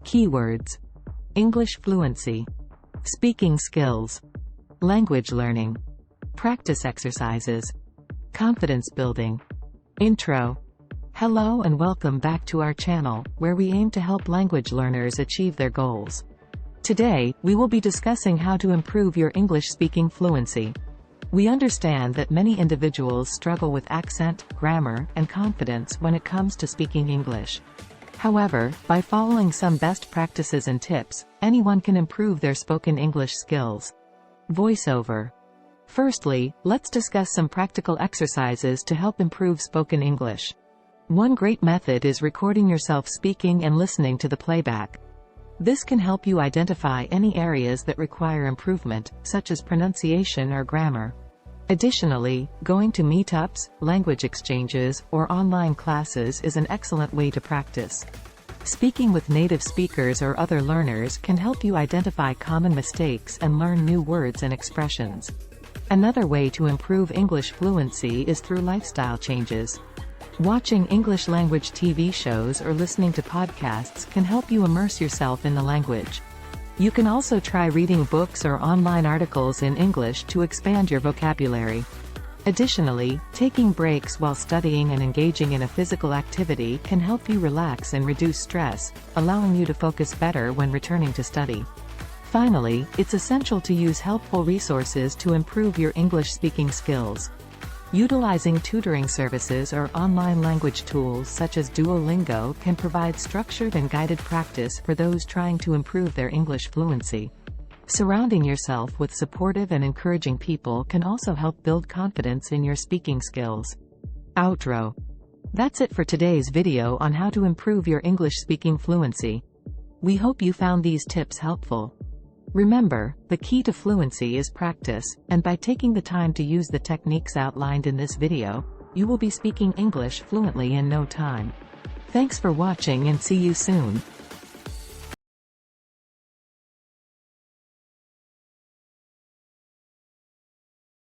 Keywords: English fluency, speaking skills, language learning, practice exercises, confidence building. Intro. Hello and welcome back to our channel, where we aim to help language learners achieve their goals. Today, we will be discussing how to improve your English speaking fluency. We understand that many individuals struggle with accent, grammar, and confidence when it comes to speaking English. However, by following some best practices and tips, anyone can improve their spoken English skills. Voiceover. Firstly, let's discuss some practical exercises to help improve spoken English. One great method is recording yourself speaking and listening to the playback. This can help you identify any areas that require improvement, such as pronunciation or grammar. Additionally, going to meetups, language exchanges, or online classes is an excellent way to practice. Speaking with native speakers or other learners can help you identify common mistakes and learn new words and expressions. Another way to improve English fluency is through lifestyle changes. Watching English language TV shows or listening to podcasts can help you immerse yourself in the language. You can also try reading books or online articles in English to expand your vocabulary. Additionally, taking breaks while studying and engaging in a physical activity can help you relax and reduce stress, allowing you to focus better when returning to study. Finally, it's essential to use helpful resources to improve your English speaking skills. Utilizing tutoring services or online language tools such as Duolingo can provide structured and guided practice for those trying to improve their English fluency. Surrounding yourself with supportive and encouraging people can also help build confidence in your speaking skills. Outro. That's it for today's video on how to improve your English speaking fluency. We hope you found these tips helpful. Remember, the key to fluency is practice, and by taking the time to use the techniques outlined in this video, you will be speaking English fluently in no time. Thanks for watching and see you soon.